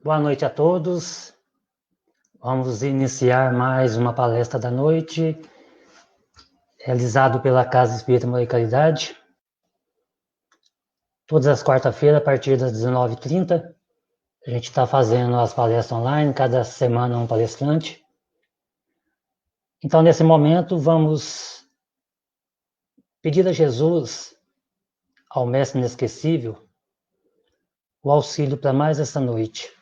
Boa noite a todos. Vamos iniciar mais uma palestra da noite, realizado pela Casa Espírita Amor e Caridade. Todas as quarta-feiras, a partir das 19h30, a gente está fazendo as palestras online, cada semana um palestrante. Então, nesse momento, vamos pedir a Jesus, ao Mestre Inesquecível, o auxílio para mais essa noite.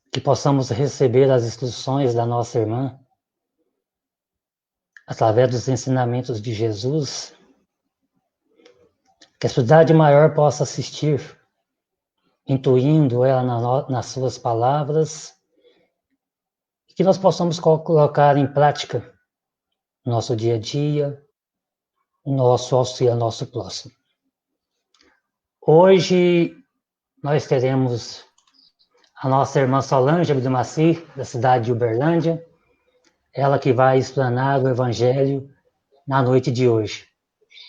Que possamos receber as instruções da nossa irmã, através dos ensinamentos de Jesus, que a cidade maior possa assistir, intuindo ela nas suas palavras, e que nós possamos colocar em prática no nosso dia a dia, o nosso auxílio ao nosso próximo. Hoje nós teremos a nossa irmã Solange Abdelmaci, da cidade de Uberlândia, ela que vai explanar o Evangelho na noite de hoje.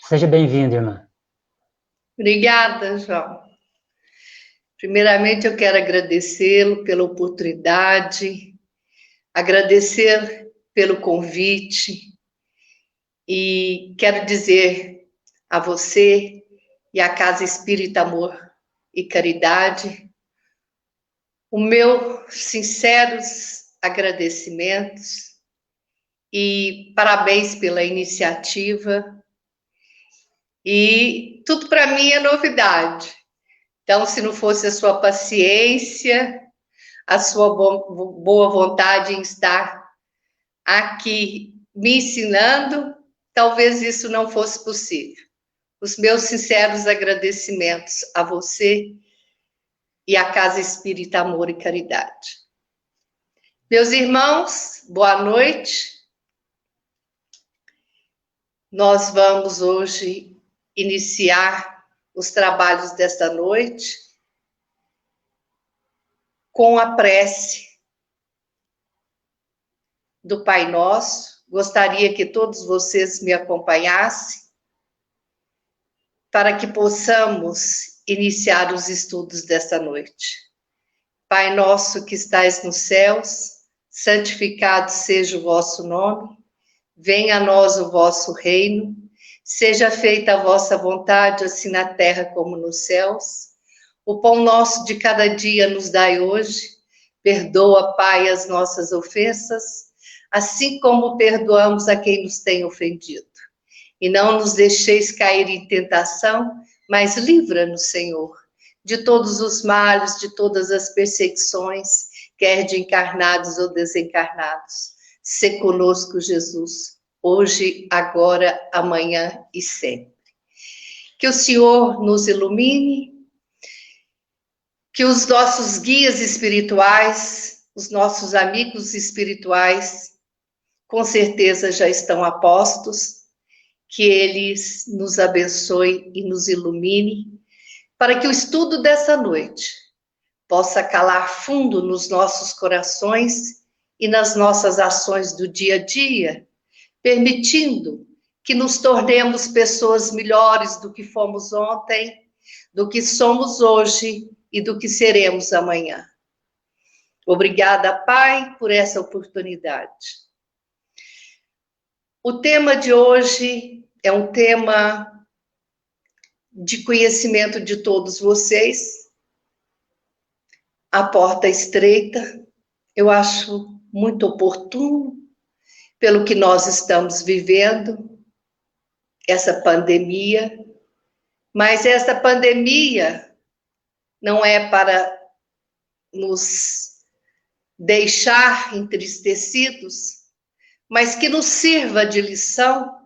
Seja bem-vinda, irmã. Obrigada, João. Primeiramente, eu quero agradecê-lo pela oportunidade, agradecer pelo convite e quero dizer a você e à Casa Espírita Amor e Caridade os meus sinceros agradecimentos e parabéns pela iniciativa. E tudo para mim é novidade. Então, se não fosse a sua paciência, a sua boa vontade em estar aqui me ensinando, talvez isso não fosse possível. Os meus sinceros agradecimentos a você e à Casa Espírita Amor e Caridade. Meus irmãos, boa noite. Nós vamos hoje iniciar os trabalhos desta noite com a prece do Pai Nosso. Gostaria que todos vocês me acompanhassem para que possamos iniciar os estudos desta noite. Pai nosso que estais nos céus, santificado seja o vosso nome, venha a nós o vosso reino, seja feita a vossa vontade, assim na terra como nos céus. O pão nosso de cada dia nos dai hoje. Perdoa, Pai, as nossas ofensas, assim como perdoamos a quem nos tem ofendido. E não nos deixeis cair em tentação, mas livra-nos, Senhor, de todos os males, de todas as perseguições, quer de encarnados ou desencarnados. Sê conosco, Jesus, hoje, agora, amanhã e sempre. Que o Senhor nos ilumine, que os nossos guias espirituais, os nossos amigos espirituais, com certeza já estão a postos, que eles nos abençoe e nos ilumine, para que o estudo dessa noite possa calar fundo nos nossos corações e nas nossas ações do dia a dia, permitindo que nos tornemos pessoas melhores do que fomos ontem, do que somos hoje e do que seremos amanhã. Obrigada, Pai, por essa oportunidade. O tema de hoje é um tema de conhecimento de todos vocês. A porta estreita, eu acho muito oportuno, pelo que nós estamos vivendo, essa pandemia, mas essa pandemia não é para nos deixar entristecidos, mas que nos sirva de lição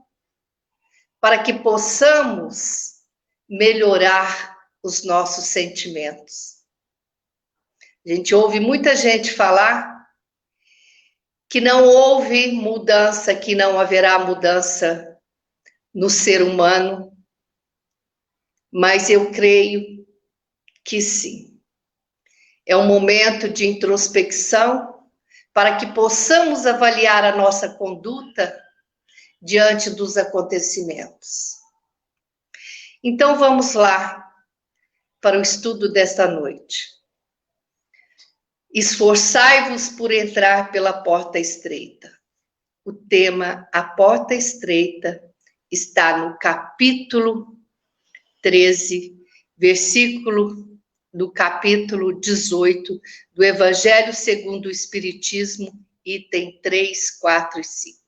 para que possamos melhorar os nossos sentimentos. A gente ouve muita gente falar que não houve mudança, que não haverá mudança no ser humano, mas eu creio que sim. É um momento de introspecção para que possamos avaliar a nossa conduta diante dos acontecimentos. Então vamos lá para o estudo desta noite. Esforçai-vos por entrar pela porta estreita. O tema A Porta Estreita está no capítulo 13, versículo do capítulo 18 do Evangelho segundo o Espiritismo, item 3, 4 e 5.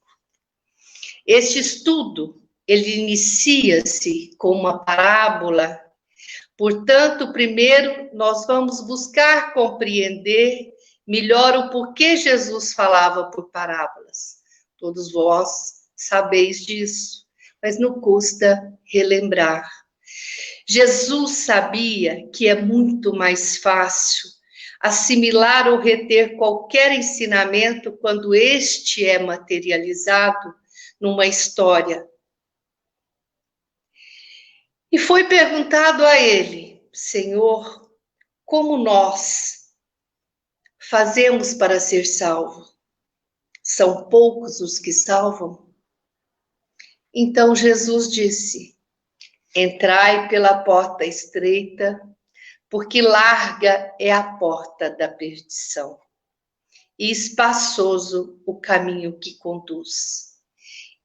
Este estudo, ele inicia-se com uma parábola. Portanto, primeiro nós vamos buscar compreender melhor o porquê Jesus falava por parábolas. Todos vós sabeis disso, mas não custa relembrar. Jesus sabia que é muito mais fácil assimilar ou reter qualquer ensinamento quando este é materializado numa história. E foi perguntado a ele: Senhor, como nós fazemos para ser salvo? São poucos os que salvam? Então Jesus disse: entrai pela porta estreita, porque larga é a porta da perdição, e espaçoso o caminho que conduz.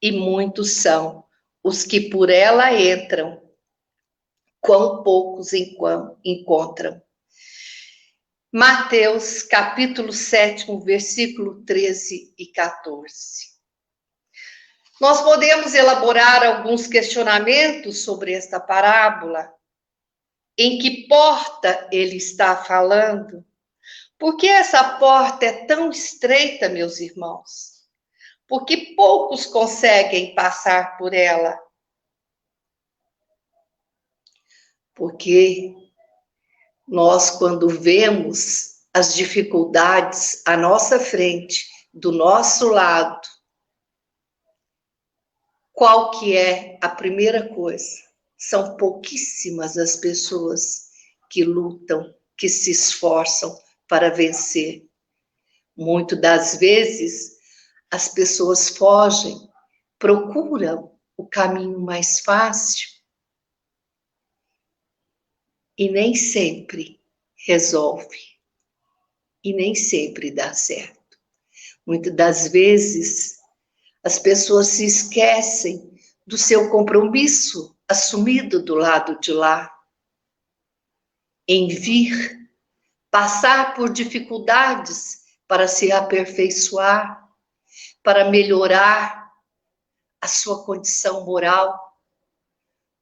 E muitos são os que por ela entram, quão poucos encontram. Mateus, capítulo 7, versículo 13 e 14. Nós podemos elaborar alguns questionamentos sobre esta parábola. Em que porta ele está falando? Por que essa porta é tão estreita, meus irmãos? Porque poucos conseguem passar por ela. Porque nós, quando vemos as dificuldades à nossa frente, do nosso lado, qual que é a primeira coisa? São pouquíssimas as pessoas que lutam, que se esforçam para vencer. Muitas das vezes, as pessoas fogem, procuram o caminho mais fácil e nem sempre resolve, e nem sempre dá certo. Muitas das vezes, as pessoas se esquecem do seu compromisso assumido do lado de lá, em vir, passar por dificuldades para se aperfeiçoar, para melhorar a sua condição moral,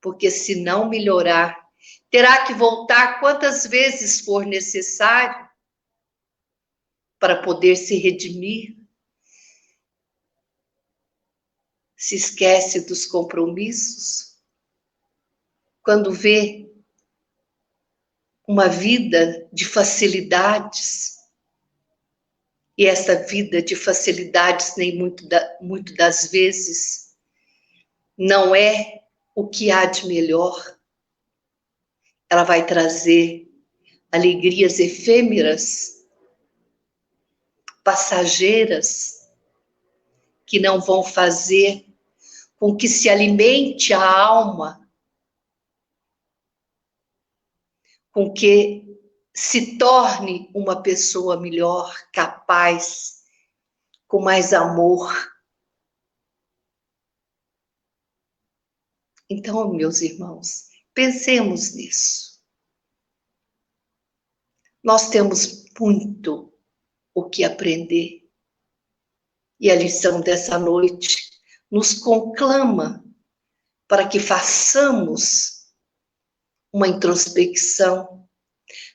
porque se não melhorar, terá que voltar quantas vezes for necessário para poder se redimir. Se esquece dos compromissos, quando vê uma vida de facilidades, e essa vida de facilidades nem muito das vezes não é o que há de melhor. Ela vai trazer alegrias efêmeras, passageiras, que não vão fazer com que se alimente a alma, com que se torne uma pessoa melhor, capaz, com mais amor. Então, meus irmãos, pensemos nisso. Nós temos muito o que aprender. E a lição dessa noite nos conclama para que façamos uma introspecção,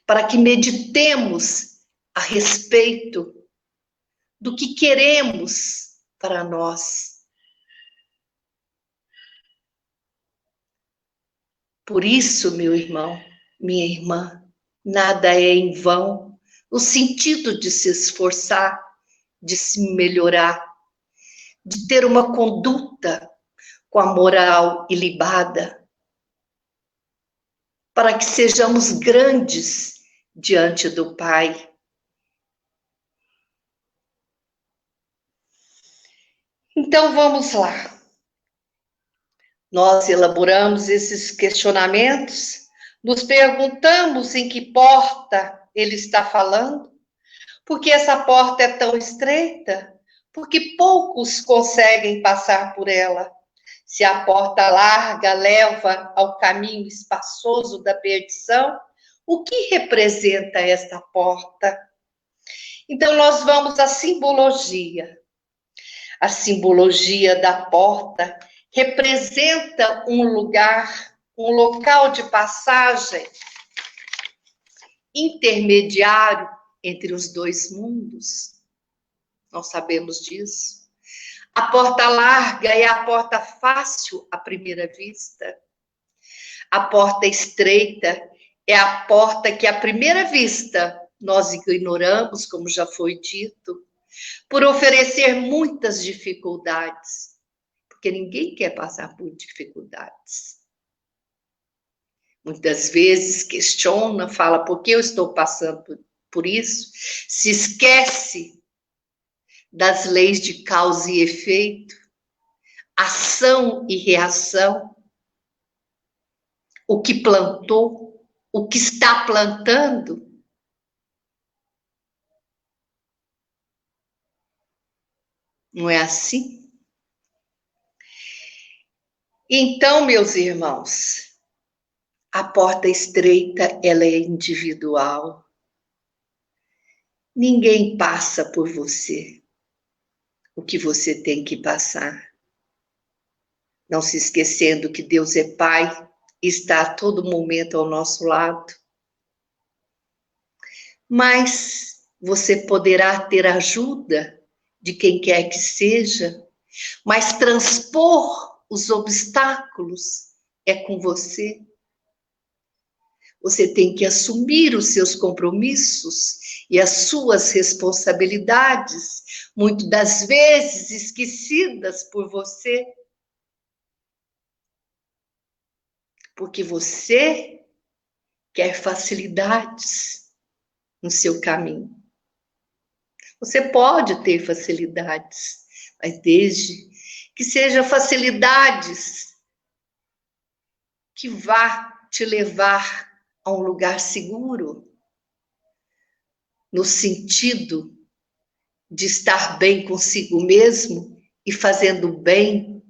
para que meditemos a respeito do que queremos para nós. Por isso, meu irmão, minha irmã, nada é em vão, no sentido de se esforçar, de se melhorar, de ter uma conduta com a moral ilibada, para que sejamos grandes diante do Pai. Então vamos lá. Nós elaboramos esses questionamentos, nos perguntamos em que porta ele está falando, Por que essa porta é tão estreita? Porque poucos conseguem passar por ela. Se a porta larga leva ao caminho espaçoso da perdição, o que representa esta porta? Então, nós vamos à simbologia. A simbologia da porta representa um lugar, um local de passagem intermediário entre os dois mundos. Nós sabemos disso. A porta larga é a porta fácil à primeira vista. A porta estreita é a porta que à primeira vista nós ignoramos, como já foi dito, por oferecer muitas dificuldades, porque ninguém quer passar por dificuldades. Muitas vezes questiona, fala, por que eu estou passando por isso? Se esquece das leis de causa e efeito, ação e reação, o que plantou, o que está plantando. Não é assim? Então, meus irmãos, a porta estreita, ela é individual. Ninguém passa por você o que você tem que passar. Não se esquecendo que Deus é Pai e está a todo momento ao nosso lado. Mas você poderá ter ajuda de quem quer que seja, mas transpor os obstáculos é com você. Você tem que assumir os seus compromissos e as suas responsabilidades, muitas das vezes esquecidas por você. Porque você quer facilidades no seu caminho. Você pode ter facilidades, mas desde que sejam facilidades que vá te levar a um lugar seguro, no sentido de estar bem consigo mesmo e fazendo bem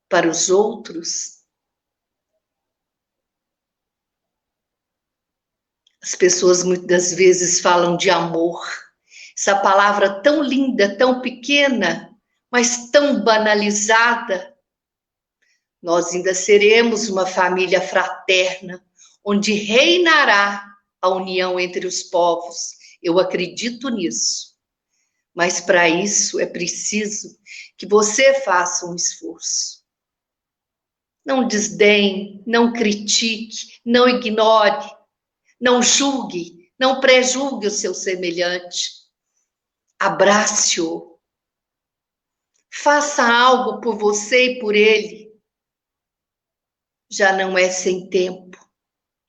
para os outros. As pessoas muitas vezes falam de amor, essa palavra tão linda, tão pequena, mas tão banalizada. Nós ainda seremos uma família fraterna, onde reinará a união entre os povos. Eu acredito nisso. Mas para isso é preciso que você faça um esforço. Não desdenhe, não critique, não ignore, não julgue, não prejulgue o seu semelhante. Abrace-o. Faça algo por você e por ele. Já não é sem tempo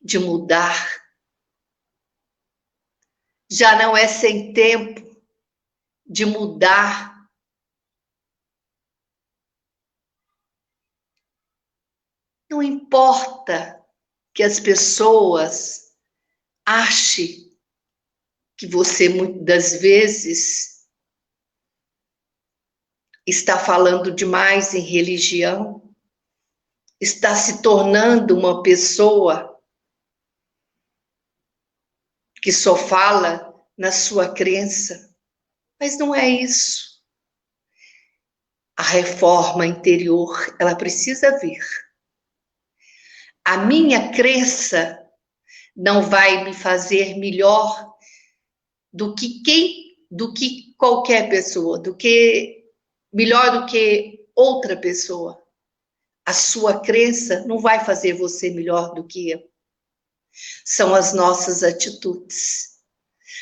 de mudar. Já não é sem tempo de mudar. Não importa que as pessoas achem que você muitas vezes está falando demais em religião, está se tornando uma pessoa que só fala na sua crença, mas não é isso. A reforma interior, ela precisa vir. A minha crença não vai me fazer melhor do que qualquer pessoa, melhor do que outra pessoa. A sua crença não vai fazer você melhor do que eu. São as nossas atitudes,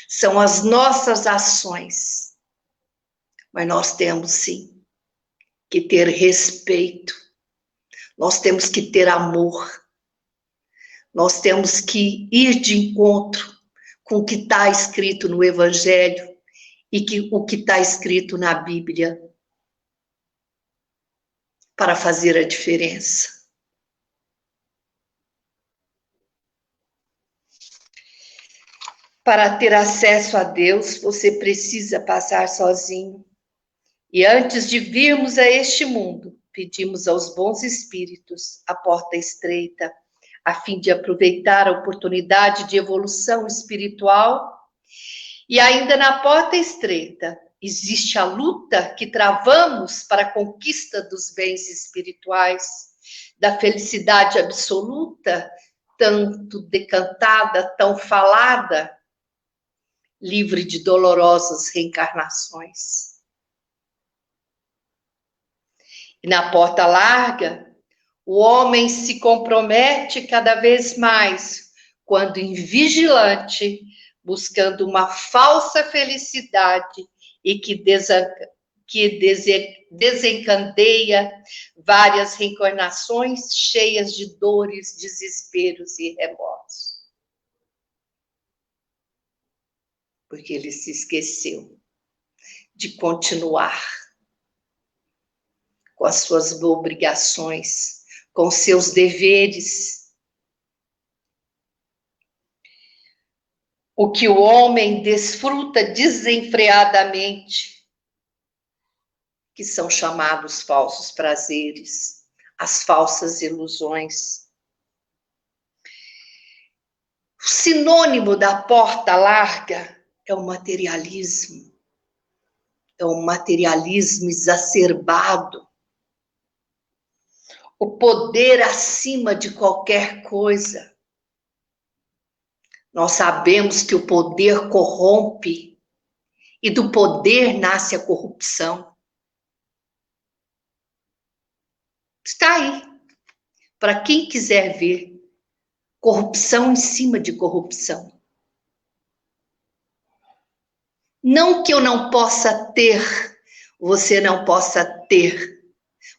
são as nossas ações. Mas nós temos, sim, que ter respeito, nós temos que ter amor, nós temos que ir de encontro com o que está escrito no Evangelho e o que está escrito na Bíblia, para fazer a diferença. Para ter acesso a Deus, você precisa passar sozinho. E antes de virmos a este mundo, pedimos aos bons espíritos a porta estreita, a fim de aproveitar a oportunidade de evolução espiritual. E ainda na porta estreita, existe a luta que travamos para a conquista dos bens espirituais, da felicidade absoluta, tanto decantada, tão falada, livre de dolorosas reencarnações. E na porta larga, o homem se compromete cada vez mais, quando invigilante, buscando uma falsa felicidade e que desencadeia várias reencarnações cheias de dores, desesperos e remorsos. Porque ele se esqueceu de continuar com as suas obrigações, com seus deveres. O que o homem desfruta desenfreadamente, que são chamados falsos prazeres, as falsas ilusões. O sinônimo da porta larga é o materialismo. É um materialismo exacerbado. O poder acima de qualquer coisa. Nós sabemos que o poder corrompe e do poder nasce a corrupção. Está aí. Para quem quiser ver, corrupção em cima de corrupção. Não que eu não possa ter, você não possa ter.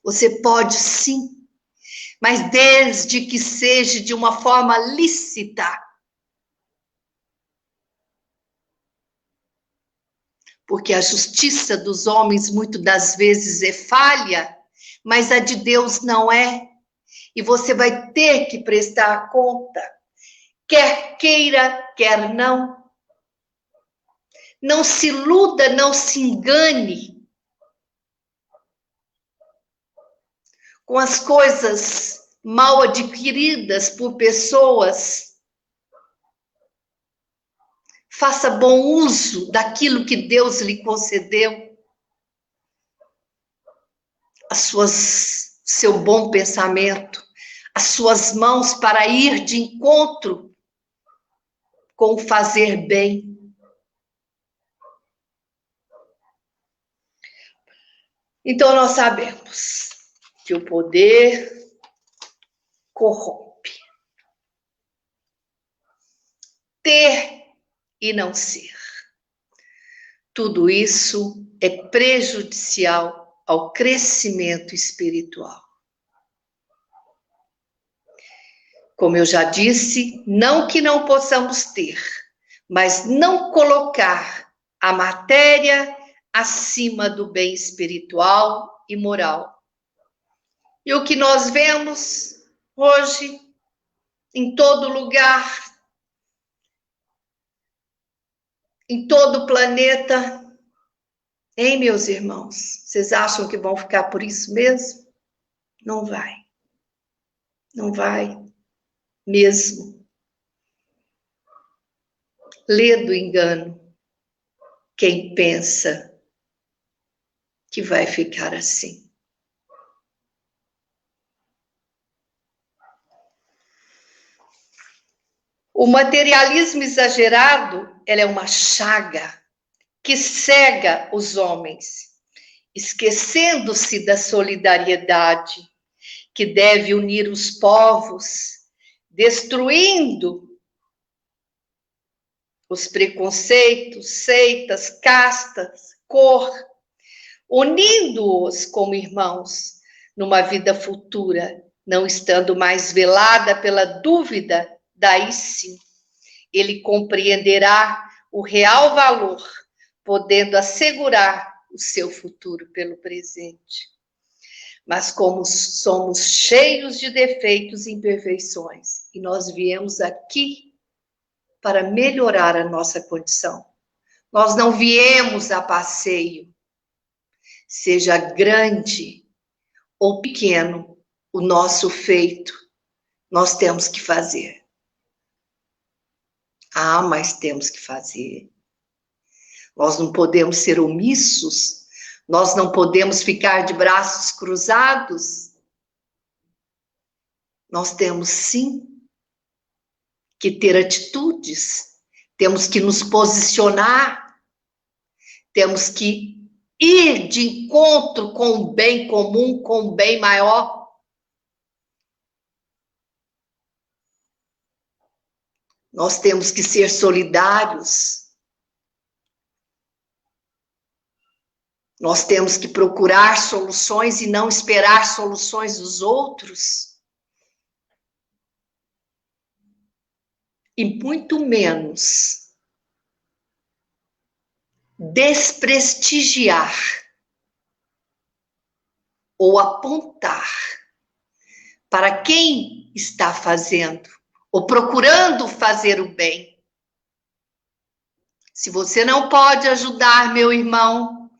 Você pode sim, mas desde que seja de uma forma lícita. Porque a justiça dos homens muitas das vezes é falha, mas a de Deus não é. E você vai ter que prestar conta, quer queira, quer não. Não se iluda, não se engane com as coisas mal adquiridas por pessoas. Faça bom uso daquilo que Deus lhe concedeu. Seu bom pensamento, as suas mãos para ir de encontro com o fazer bem. Então, nós sabemos que o poder corrompe. Ter e não ser. Tudo isso é prejudicial ao crescimento espiritual. Como eu já disse, não que não possamos ter, mas não colocar a matéria acima do bem espiritual e moral. E o que nós vemos hoje, em todo lugar, em todo o planeta, hein, meus irmãos? Vocês acham que vão ficar por isso mesmo? Não vai. Não vai mesmo. Lê do engano quem pensa que vai ficar assim. O materialismo exagerado, ela é uma chaga que cega os homens, esquecendo-se da solidariedade que deve unir os povos, destruindo os preconceitos, seitas, castas, cor, unindo-os como irmãos numa vida futura, não estando mais velada pela dúvida, daí sim, ele compreenderá o real valor, podendo assegurar o seu futuro pelo presente. Mas como somos cheios de defeitos e imperfeições, e nós viemos aqui para melhorar a nossa condição. Nós não viemos a passeio, seja grande ou pequeno, o nosso feito, nós temos que fazer. Ah, mas temos que fazer. Nós não podemos ser omissos, nós não podemos ficar de braços cruzados. Nós temos sim que ter atitudes, temos que nos posicionar, temos que ir de encontro com o bem comum, com o bem maior. Nós temos que ser solidários. Nós temos que procurar soluções e não esperar soluções dos outros. E muito menos desprestigiar ou apontar para quem está fazendo ou procurando fazer o bem. Se você não pode ajudar, meu irmão,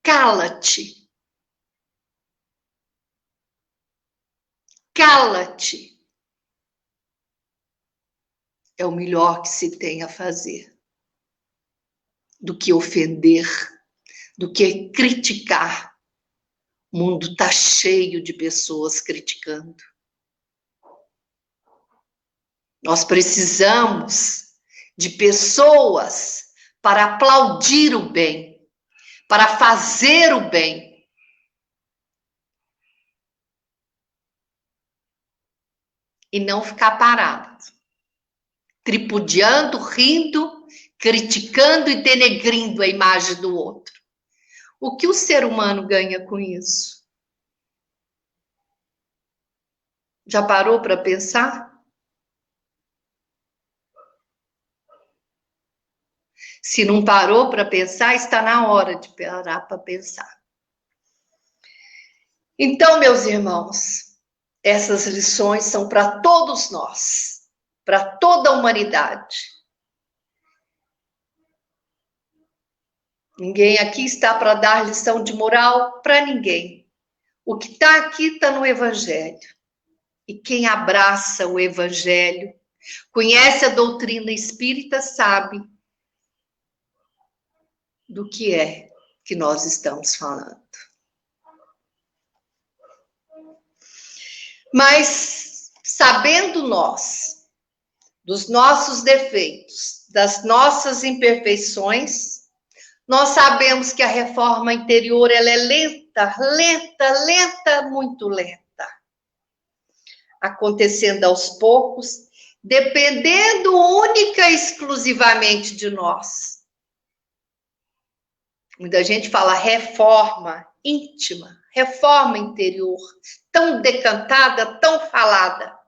cala-te. Cala-te. É o melhor que se tem a fazer. Do que ofender, do que criticar. O mundo está cheio de pessoas criticando. Nós precisamos de pessoas para aplaudir o bem, para fazer o bem. E não ficar parado, tripudiando, rindo, criticando e denegrindo a imagem do outro. O que o ser humano ganha com isso? Já parou para pensar? Se não parou para pensar, está na hora de parar para pensar. Então, meus irmãos, essas lições são para todos nós, para toda a humanidade. Ninguém aqui está para dar lição de moral para ninguém. O que está aqui está no Evangelho. E quem abraça o Evangelho, conhece a doutrina espírita, sabe do que é que nós estamos falando. Mas, sabendo nós dos nossos defeitos, das nossas imperfeições, nós sabemos que a reforma interior ela é lenta, muito lenta. Acontecendo aos poucos, dependendo única e exclusivamente de nós. Muita gente fala reforma íntima, reforma interior, tão decantada, tão falada,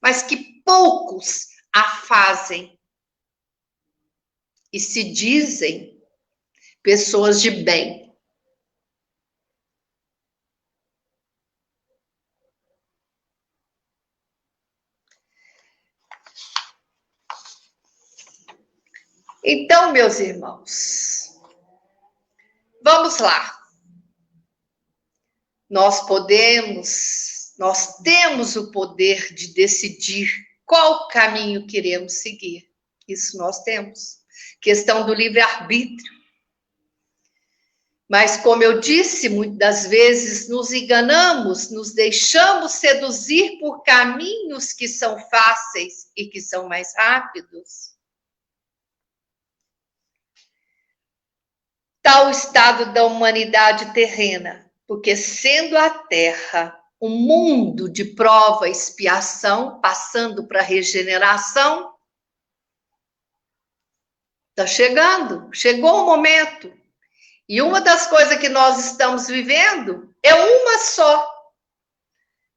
mas que poucos a fazem e se dizem pessoas de bem. Então, meus irmãos, vamos lá. Nós temos o poder de decidir qual caminho queremos seguir. Isso nós temos. Questão do livre-arbítrio. Mas, como eu disse, muitas vezes nos enganamos, nos deixamos seduzir por caminhos que são fáceis e que são mais rápidos. Tal estado da humanidade terrena, porque sendo a Terra um mundo de prova e expiação, passando para a regeneração, está chegou o momento. E uma das coisas que nós estamos vivendo é uma só,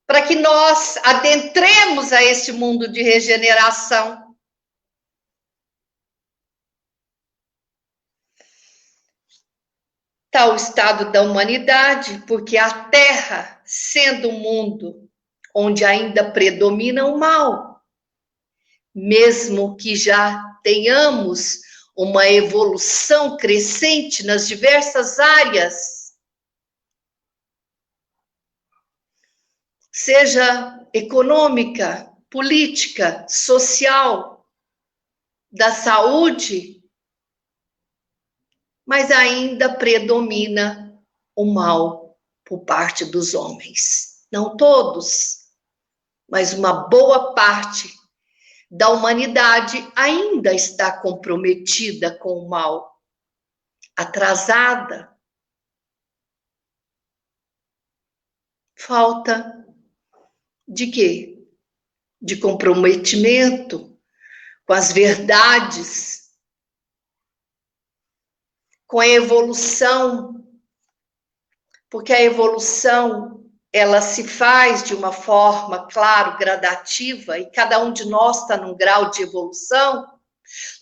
para que nós adentremos a este mundo de regeneração. Tal estado da humanidade, porque a Terra, sendo um mundo onde ainda predomina o mal, mesmo que já tenhamos uma evolução crescente nas diversas áreas, seja econômica, política, social, da saúde, mas ainda predomina o mal por parte dos homens. Não todos, mas uma boa parte da humanidade ainda está comprometida com o mal, atrasada. Falta de quê? De comprometimento com as verdades, com a evolução, porque a evolução ela se faz de uma forma, claro, gradativa, e cada um de nós está num grau de evolução.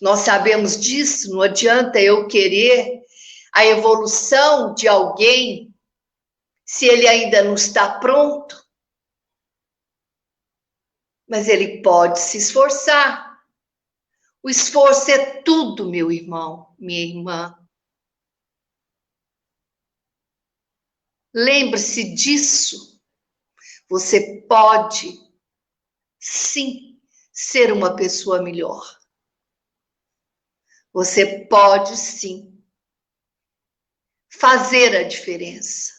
Nós sabemos disso, não adianta eu querer a evolução de alguém se ele ainda não está pronto. Mas ele pode se esforçar. O esforço é tudo, meu irmão, minha irmã. Lembre-se disso. Você pode, sim, ser uma pessoa melhor. Você pode, sim, fazer a diferença.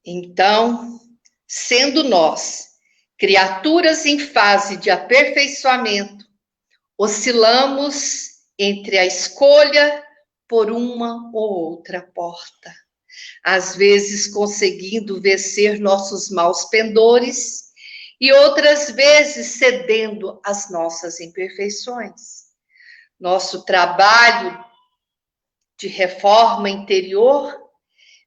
Então, sendo nós criaturas em fase de aperfeiçoamento, oscilamos entre a escolha por uma ou outra porta, às vezes conseguindo vencer nossos maus pendores e outras vezes cedendo às nossas imperfeições. Nosso trabalho de reforma interior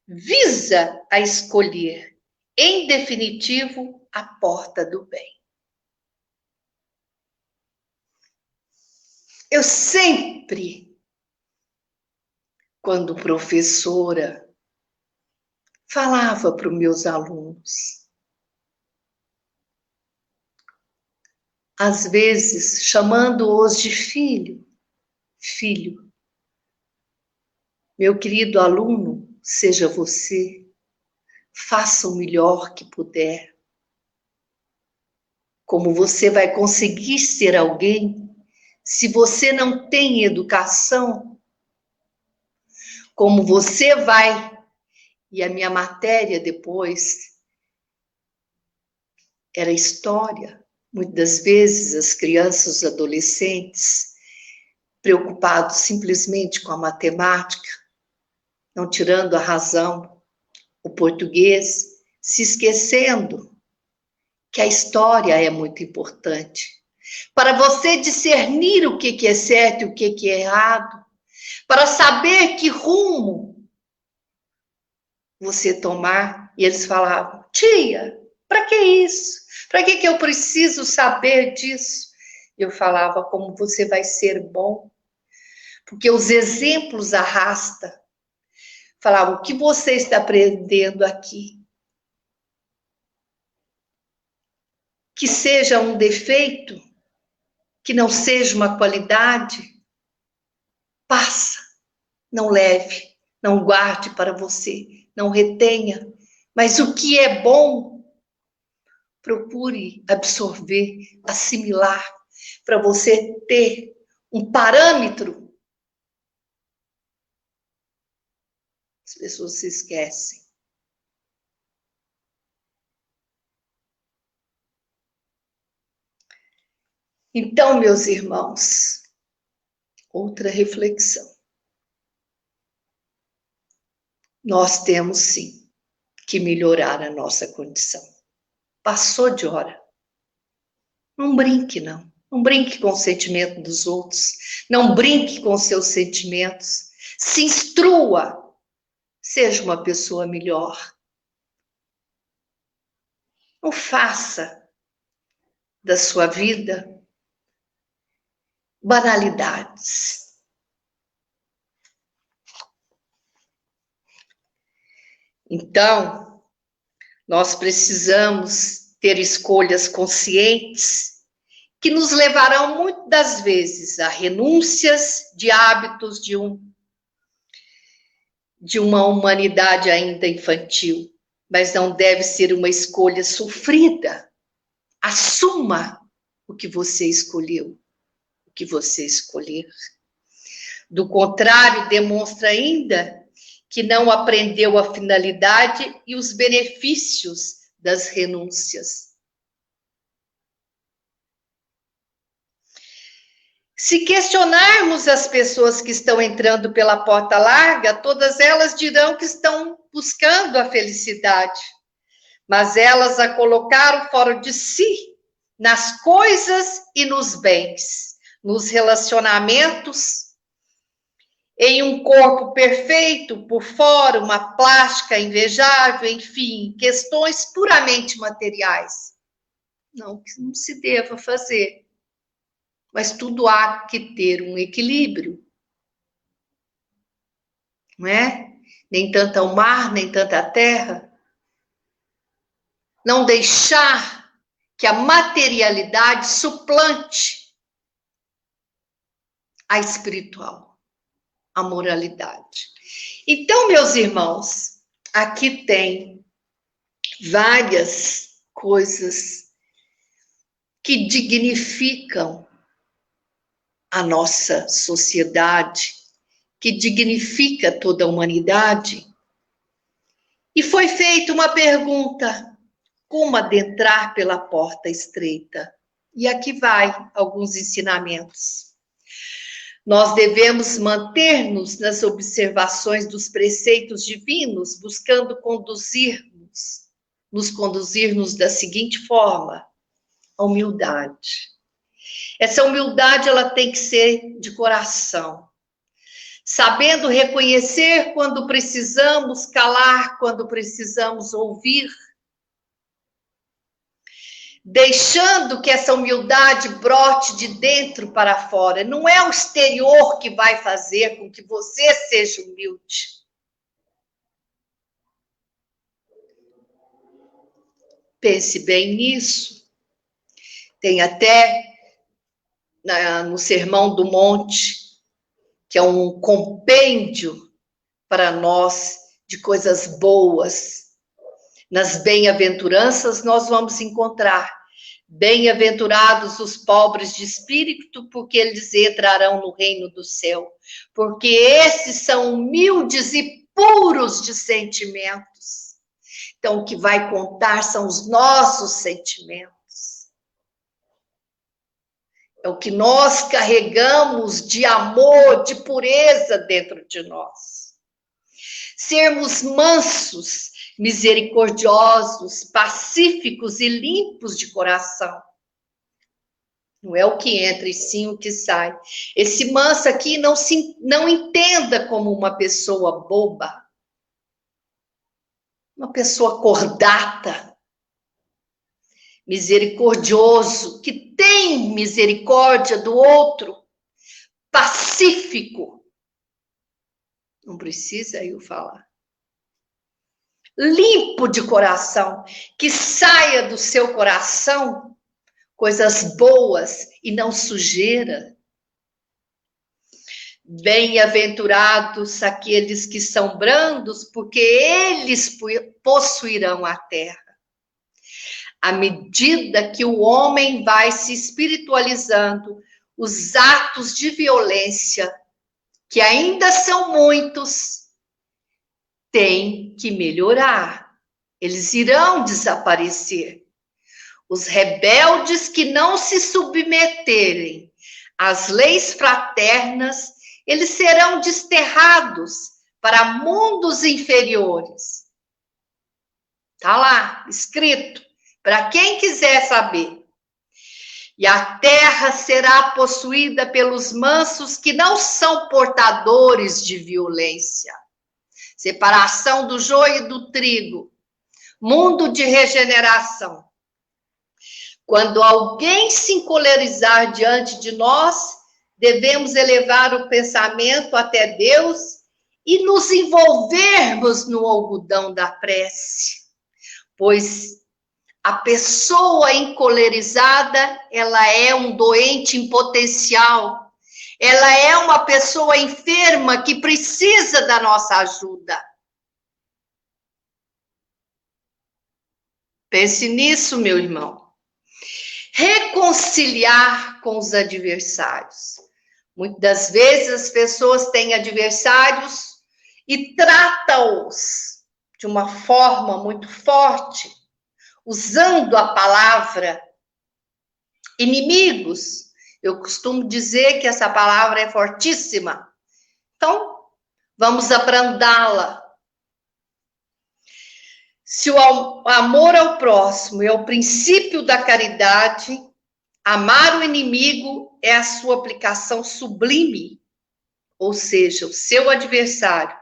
visa a escolher, em definitivo, a porta do bem. Eu sempre, quando professora, falava para os meus alunos, às vezes chamando-os de filho, filho, meu querido aluno, seja você, faça o melhor que puder. Como você vai conseguir ser alguém se você não tem educação? Como você vai? E a minha matéria depois era história. Muitas vezes as crianças, os adolescentes, preocupados simplesmente com a matemática, não tirando a razão, o português, se esquecendo que a história é muito importante. Para você discernir o que é certo e o que é errado, para saber que rumo você tomar. E eles falavam, tia, para que isso? Para que eu preciso saber disso? Eu falava, como você vai ser bom? Porque os exemplos arrasta. Falava, o que você está aprendendo aqui? Que seja um defeito, que não seja uma qualidade, passa, não leve, não guarde para você, não retenha. Mas o que é bom, procure absorver, assimilar, para você ter um parâmetro. As pessoas se esquecem. Então, meus irmãos, outra reflexão. Nós temos, sim, que melhorar a nossa condição. Passou de hora. Não brinque, não. Não brinque com o sentimento dos outros. Não brinque com os seus sentimentos. Se instrua. Seja uma pessoa melhor. Não faça da sua vida banalidades. Então, nós precisamos ter escolhas conscientes que nos levarão muitas das vezes a renúncias de hábitos de uma humanidade ainda infantil, mas não deve ser uma escolha sofrida. Assuma o que você escolheu, o que você escolher. Do contrário, demonstra ainda que não aprendeu a finalidade e os benefícios das renúncias. Se questionarmos as pessoas que estão entrando pela porta larga, todas elas dirão que estão buscando a felicidade, mas elas a colocaram fora de si, nas coisas e nos bens, nos relacionamentos, em um corpo perfeito por fora, uma plástica invejável, enfim, questões puramente materiais. Não que não se deva fazer, mas tudo há que ter um equilíbrio, não é? Nem tanto ao mar, nem tanto à terra. Não deixar que a materialidade suplante a espiritual, a moralidade. Então, meus irmãos, aqui tem várias coisas que dignificam a nossa sociedade, que dignifica toda a humanidade. E foi feita uma pergunta: como adentrar pela porta estreita? E aqui vai alguns ensinamentos. Nós devemos manter-nos nas observações dos preceitos divinos, buscando nos conduzir-nos da seguinte forma: a humildade. Essa humildade, ela tem que ser de coração, sabendo reconhecer quando precisamos calar, quando precisamos ouvir, deixando que essa humildade brote de dentro para fora. Não é o exterior que vai fazer com que você seja humilde. Pense bem nisso. Tem até no Sermão do Monte, que é um compêndio para nós de coisas boas. Nas bem-aventuranças nós vamos encontrar: bem-aventurados os pobres de espírito, porque eles entrarão no reino do céu. Porque esses são humildes e puros de sentimentos. Então, o que vai contar são os nossos sentimentos. É o que nós carregamos de amor, de pureza dentro de nós. Sermos mansos, misericordiosos, pacíficos e limpos de coração. Não é o que entra e sim o que sai. Esse manso aqui não entenda como uma pessoa boba, uma pessoa cordata. Misericordioso, que tem misericórdia do outro, pacífico. Não precisa eu falar. Limpo de coração, que saia do seu coração coisas boas e não sujeira. Bem-aventurados aqueles que são brandos, porque eles possuirão a terra. À medida que o homem vai se espiritualizando, os atos de violência, que ainda são muitos, têm que melhorar. Eles irão desaparecer. Os rebeldes que não se submeterem às leis fraternas, eles serão desterrados para mundos inferiores. Está lá, escrito. Para quem quiser saber. E a terra será possuída pelos mansos que não são portadores de violência. Separação do joio e do trigo. Mundo de regeneração. Quando alguém se encolerizar diante de nós, devemos elevar o pensamento até Deus e nos envolvermos no algodão da prece. Pois A pessoa encolerizada, ela é um doente em potencial. Ela é uma pessoa enferma que precisa da nossa ajuda. Pense nisso, meu irmão. Reconciliar com os adversários. Muitas vezes as pessoas têm adversários e tratam-os de uma forma muito forte, usando a palavra inimigos. Eu costumo dizer que essa palavra é fortíssima. Então, vamos abrandá-la. Se o amor ao próximo é o princípio da caridade, amar o inimigo é a sua aplicação sublime, ou seja, o seu adversário.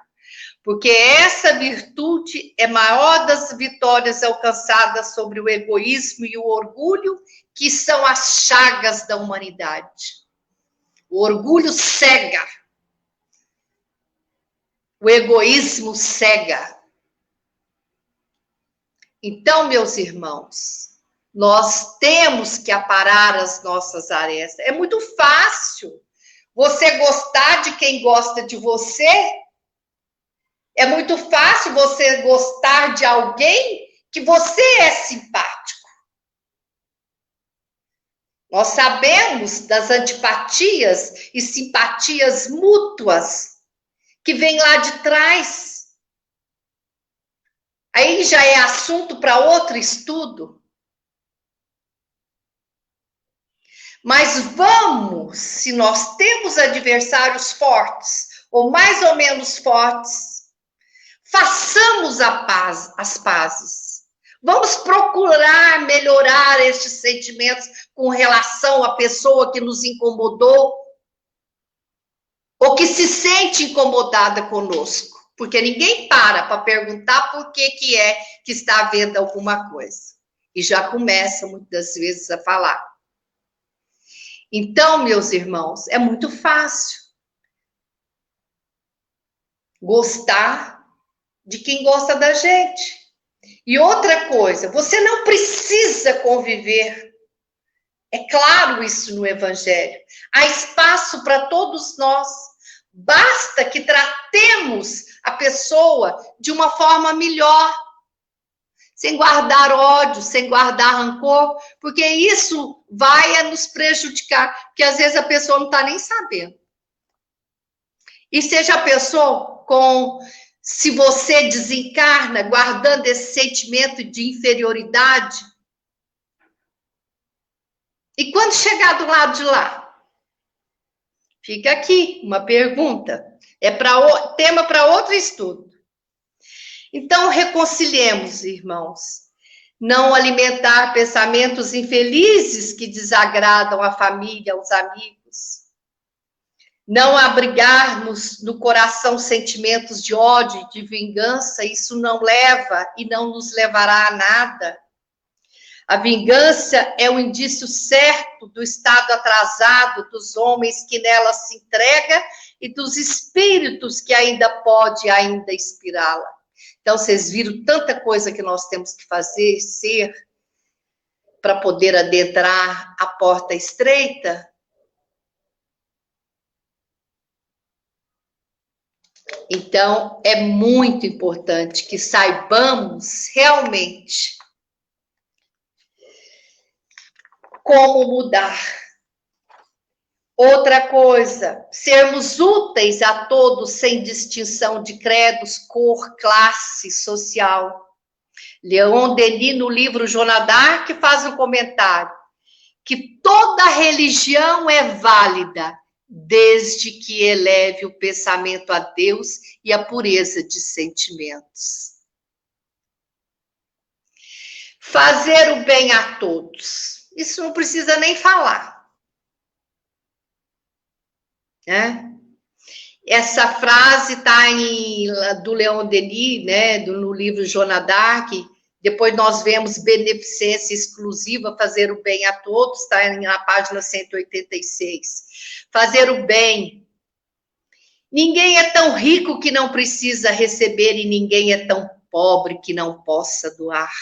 Porque essa virtude é maior das vitórias alcançadas sobre o egoísmo e o orgulho, que são as chagas da humanidade. O orgulho cega. O egoísmo cega. Então, meus irmãos, nós temos que aparar as nossas arestas. É muito fácil você gostar de quem gosta de você. É muito fácil você gostar de alguém que você é simpático. Nós sabemos das antipatias e simpatias mútuas que vêm lá de trás. Aí já é assunto para outro estudo. Mas vamos, se nós temos adversários fortes, ou mais ou menos fortes, façamos as pazes. Vamos procurar melhorar estes sentimentos com relação à pessoa que nos incomodou, ou que se sente incomodada conosco. Porque ninguém para perguntar por que é que está havendo alguma coisa. E já começa, muitas vezes, a falar. Então, meus irmãos, é muito fácil gostar de quem gosta da gente. E outra coisa, você não precisa conviver. É claro isso no Evangelho. Há espaço para todos nós. Basta que tratemos a pessoa de uma forma melhor, sem guardar ódio, sem guardar rancor, porque isso vai nos prejudicar, porque às vezes a pessoa não está nem sabendo. E seja a pessoa se você desencarna guardando esse sentimento de inferioridade, e quando chegar do lado de lá, fica aqui uma pergunta. É tema para outro estudo. Então, reconciliemos, irmãos. Não alimentar pensamentos infelizes que desagradam a família, os amigos. Não abrigarmos no coração sentimentos de ódio, de vingança. Isso não leva e não nos levará a nada. A vingança é o indício certo do estado atrasado dos homens que nela se entrega e dos espíritos que ainda pode inspirá-la. Então, vocês viram tanta coisa que nós temos que fazer, ser, para poder adentrar a porta estreita? Então, é muito importante que saibamos realmente como mudar. Outra coisa, sermos úteis a todos sem distinção de credos, cor, classe social. Leon Denis, no livro Joana d'Arc, faz um comentário que toda religião é válida desde que eleve o pensamento a Deus e a pureza de sentimentos. Fazer o bem a todos. Isso não precisa nem falar. Né? Essa frase está do Leon Denis, né, no livro Joana d'Arc. Depois nós vemos beneficência exclusiva, fazer o bem a todos, está na página 186. Fazer o bem. Ninguém é tão rico que não precisa receber e ninguém é tão pobre que não possa doar.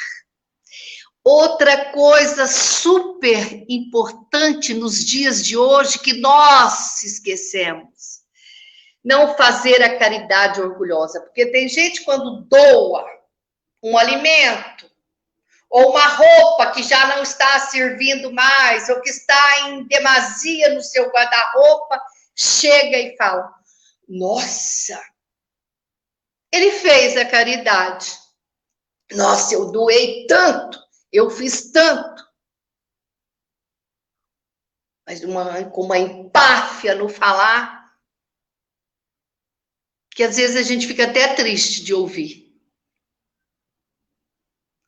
Outra coisa super importante nos dias de hoje que nós esquecemos. Não fazer a caridade orgulhosa. Porque tem gente quando doa um alimento, ou uma roupa que já não está servindo mais, ou que está em demasia no seu guarda-roupa, chega e fala, nossa, ele fez a caridade. Nossa, eu doei tanto, eu fiz tanto. Mas com uma empáfia no falar, que às vezes a gente fica até triste de ouvir.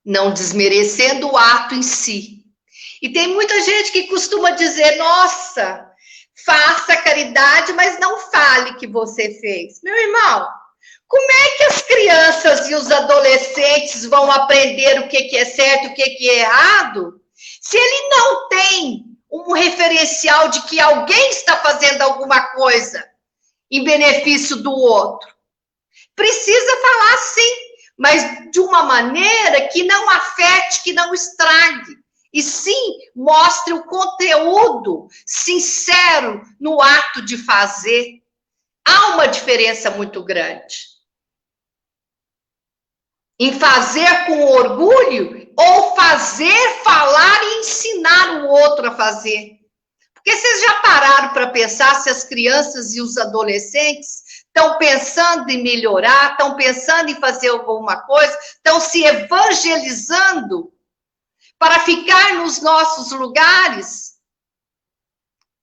Não desmerecendo o ato em si. E tem muita gente que costuma dizer, nossa, faça caridade, mas não fale que você fez. Meu irmão, como é que as crianças e os adolescentes vão aprender o que é certo e o que é errado, se ele não tem um referencial de que alguém está fazendo alguma coisa em benefício do outro? Precisa falar sim, mas de uma maneira que não afete, que não estrague. E sim, mostre o conteúdo sincero no ato de fazer. Há uma diferença muito grande em fazer com orgulho ou fazer, falar e ensinar o outro a fazer. Porque vocês já pararam para pensar se as crianças e os adolescentes estão pensando em melhorar, estão pensando em fazer alguma coisa, estão se evangelizando para ficar nos nossos lugares?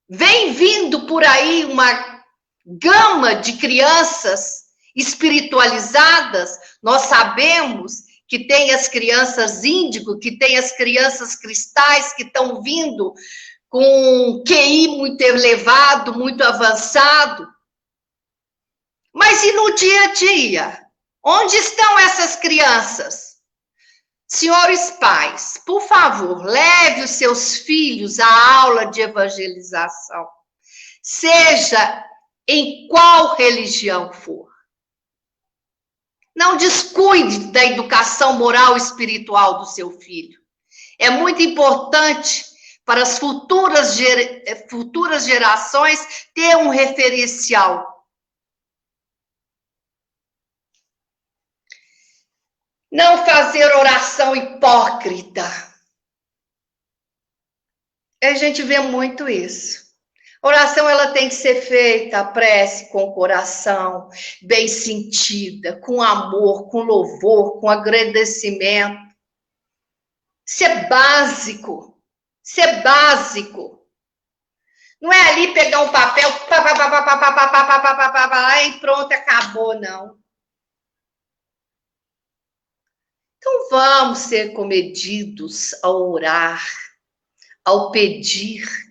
Vem vindo por aí uma gama de crianças espiritualizadas. Nós sabemos que tem as crianças índigo, que tem as crianças cristais que estão vindo com um QI muito elevado, muito avançado. Mas e no dia a dia? Onde estão essas crianças? Senhores pais, por favor, leve os seus filhos à aula de evangelização, seja em qual religião for. Não descuide da educação moral e espiritual do seu filho. É muito importante para as futuras gerações ter um referencial. Não fazer oração hipócrita. A gente vê muito isso. A oração ela tem que ser feita, a prece com o coração, bem sentida, com amor, com louvor, com agradecimento. Isso é básico. Isso é básico. Não é ali pegar um papel e pronto, acabou, não. Então vamos ser comedidos ao orar, ao pedir.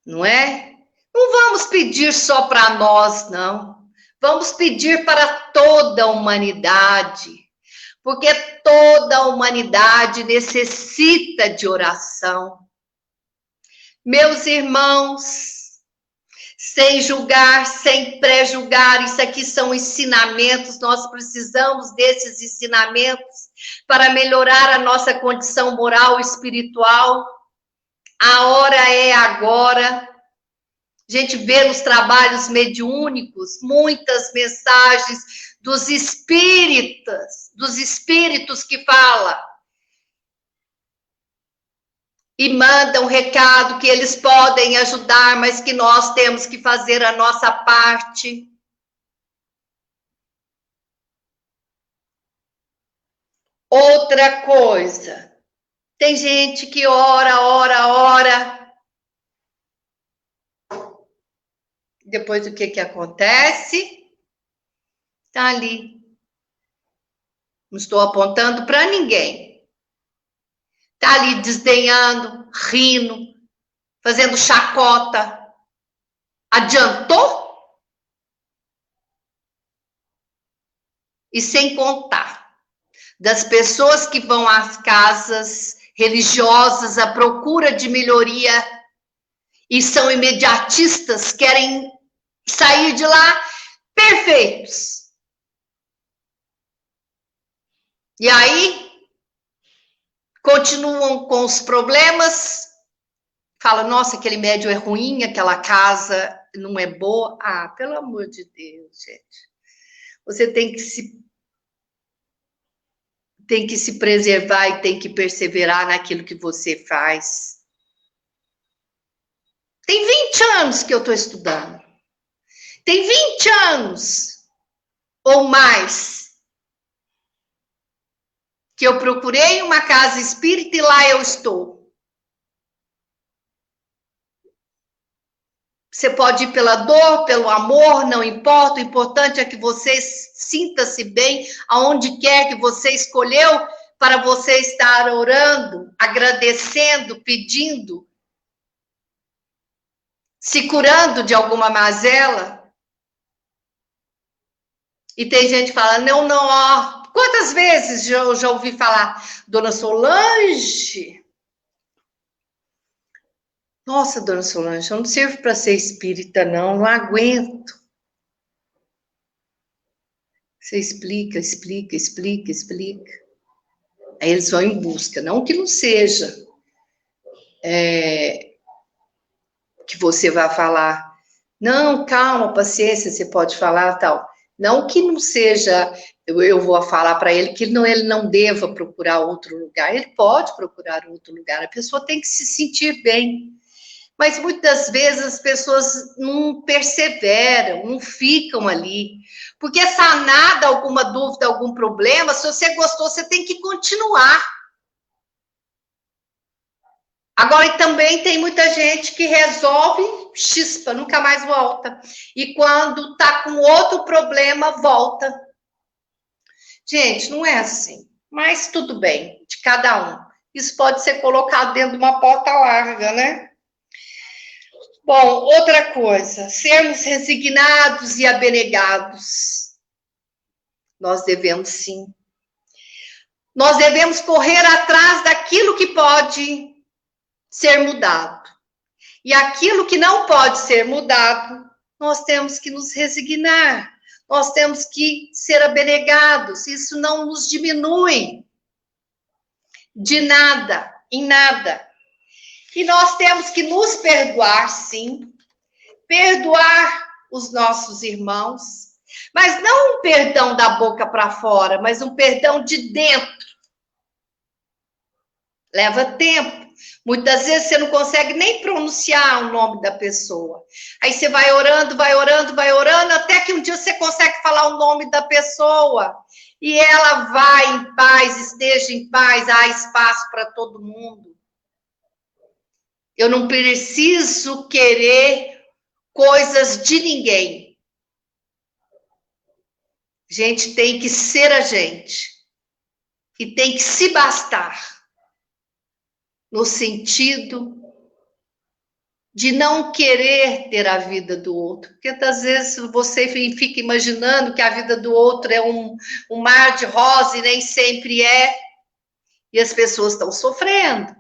Não é? Não vamos pedir só para nós, não. Vamos pedir para toda a humanidade. Porque toda a humanidade necessita de oração. Meus irmãos, sem julgar, sem pré-julgar, isso aqui são ensinamentos, nós precisamos desses ensinamentos para melhorar a nossa condição moral e espiritual. A hora é agora. A gente vê nos trabalhos mediúnicos muitas mensagens dos espíritos que falam e mandam recado que eles podem ajudar, mas que nós temos que fazer a nossa parte. Outra coisa, tem gente que ora. Depois o que acontece? Está ali. Não estou apontando para ninguém. Está ali desdenhando, rindo, fazendo chacota. Adiantou? E sem contar das pessoas que vão às casas religiosas à procura de melhoria e são imediatistas, querem sair de lá perfeitos. E aí continuam com os problemas, fala, nossa, aquele médium é ruim, aquela casa não é boa. Ah, pelo amor de Deus, gente. Você tem que se preservar e tem que perseverar naquilo que você faz. Tem 20 anos que eu estou estudando. Tem 20 anos ou mais que eu procurei uma casa espírita e lá eu estou. Você pode ir pela dor, pelo amor, não importa. O importante é que você sinta-se bem aonde quer que você escolheu para você estar orando, agradecendo, pedindo, se curando de alguma mazela. E tem gente que fala, não, ó. Quantas vezes eu já ouvi falar, Dona Solange? Nossa, Dona Solange, eu não sirvo para ser espírita, não aguento. Você explica. Aí eles vão em busca. Não que não seja que você vá falar, não, calma, paciência, você pode falar tal. Não que não seja, eu vou falar para ele que ele não deva procurar outro lugar. Ele pode procurar outro lugar. A pessoa tem que se sentir bem. Mas muitas vezes as pessoas não perseveram, não ficam ali. Porque sanada alguma dúvida, algum problema, se você gostou, você tem que continuar. Agora, também tem muita gente que resolve, chispa, nunca mais volta. E quando tá com outro problema, volta. Gente, não é assim. Mas tudo bem, de cada um. Isso pode ser colocado dentro de uma porta larga, né? Bom, outra coisa, sermos resignados e abnegados. Nós devemos sim. Nós devemos correr atrás daquilo que pode ser mudado. E aquilo que não pode ser mudado, nós temos que nos resignar. Nós temos que ser abnegados. Isso não nos diminui de nada, em nada. E nós temos que nos perdoar, sim. Perdoar os nossos irmãos. Mas não um perdão da boca para fora, mas um perdão de dentro. Leva tempo. Muitas vezes você não consegue nem pronunciar o nome da pessoa. Aí você vai orando, até que um dia você consegue falar o nome da pessoa. E ela vai em paz, esteja em paz, há espaço para todo mundo. Eu não preciso querer coisas de ninguém. A gente tem que ser a gente. E tem que se bastar. No sentido de não querer ter a vida do outro. Porque, às vezes, você fica imaginando que a vida do outro é um mar de rosa e nem sempre é. E as pessoas estão sofrendo.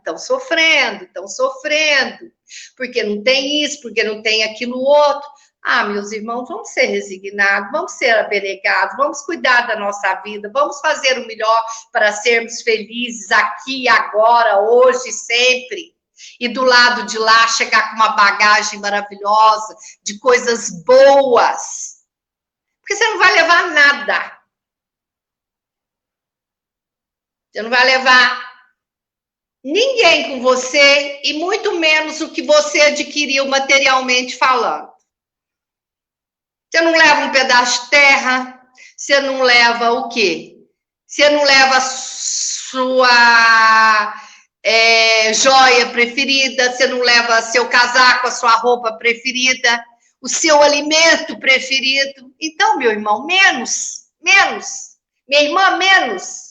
Porque não tem isso, porque não tem aquilo outro. Ah, meus irmãos, vamos ser resignados, vamos ser abnegados, vamos cuidar da nossa vida, vamos fazer o melhor para sermos felizes aqui, agora, hoje, sempre. E do lado de lá chegar com uma bagagem maravilhosa, de coisas boas. Porque você não vai levar nada. Você não vai levar ninguém com você e muito menos o que você adquiriu materialmente falando. Você não leva um pedaço de terra, você não leva o quê? Você não leva a sua joia preferida, você não leva seu casaco, a sua roupa preferida, o seu alimento preferido. Então, meu irmão, menos. Minha irmã, menos.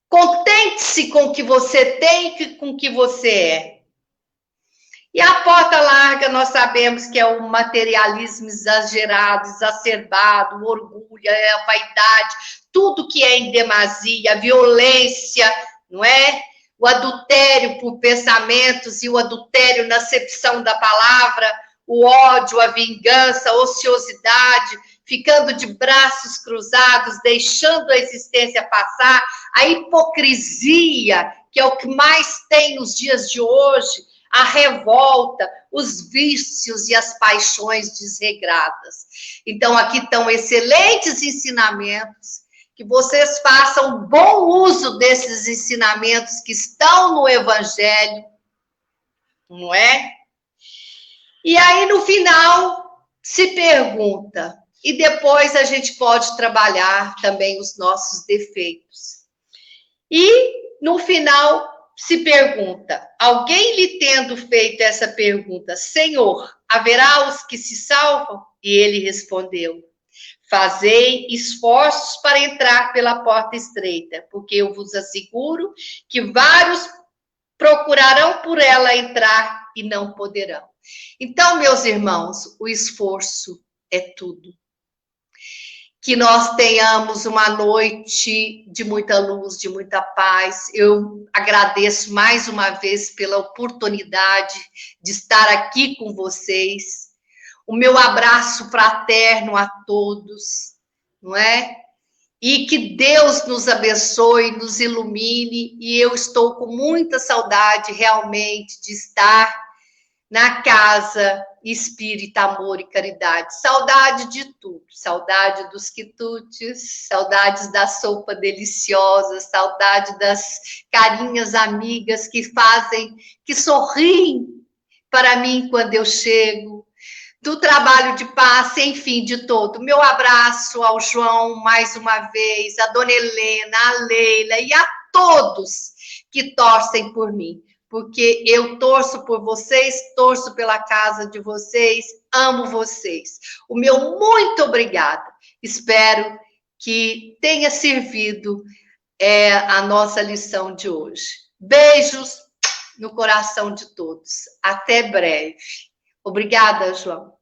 Contente-se com o que você tem e com o que você é. E a porta larga, nós sabemos que é o materialismo exagerado, exacerbado, o orgulho, a vaidade, tudo que é em demasia, a violência, não é? O adultério por pensamentos e o adultério na acepção da palavra, o ódio, a vingança, a ociosidade, ficando de braços cruzados, deixando a existência passar, a hipocrisia, que é o que mais tem nos dias de hoje, a revolta, os vícios e as paixões desregradas. Então, aqui estão excelentes ensinamentos, que vocês façam bom uso desses ensinamentos que estão no Evangelho, não é? E aí, no final, se pergunta, e depois a gente pode trabalhar também os nossos defeitos. E, no final, se pergunta, alguém lhe tendo feito essa pergunta, Senhor, haverá os que se salvam? E ele respondeu, fazei esforços para entrar pela porta estreita, porque eu vos asseguro que vários procurarão por ela entrar e não poderão. Então, meus irmãos, o esforço é tudo. Que nós tenhamos uma noite de muita luz, de muita paz. Eu agradeço mais uma vez pela oportunidade de estar aqui com vocês. O meu abraço fraterno a todos, não é? E que Deus nos abençoe, nos ilumine. E eu estou com muita saudade, realmente, de estar na casa Espírita, Amor e Caridade. Saudade de tudo. Saudade dos quitutes, saudades da sopa deliciosa, saudade das carinhas amigas que fazem, que sorriem para mim quando eu chego, do trabalho de passe, enfim, de todo. Meu abraço ao João, mais uma vez, a Dona Helena, a Leila e a todos que torcem por mim. Porque eu torço por vocês, torço pela casa de vocês, amo vocês. O meu muito obrigada. Espero que tenha servido a nossa lição de hoje. Beijos no coração de todos. Até breve. Obrigada, João.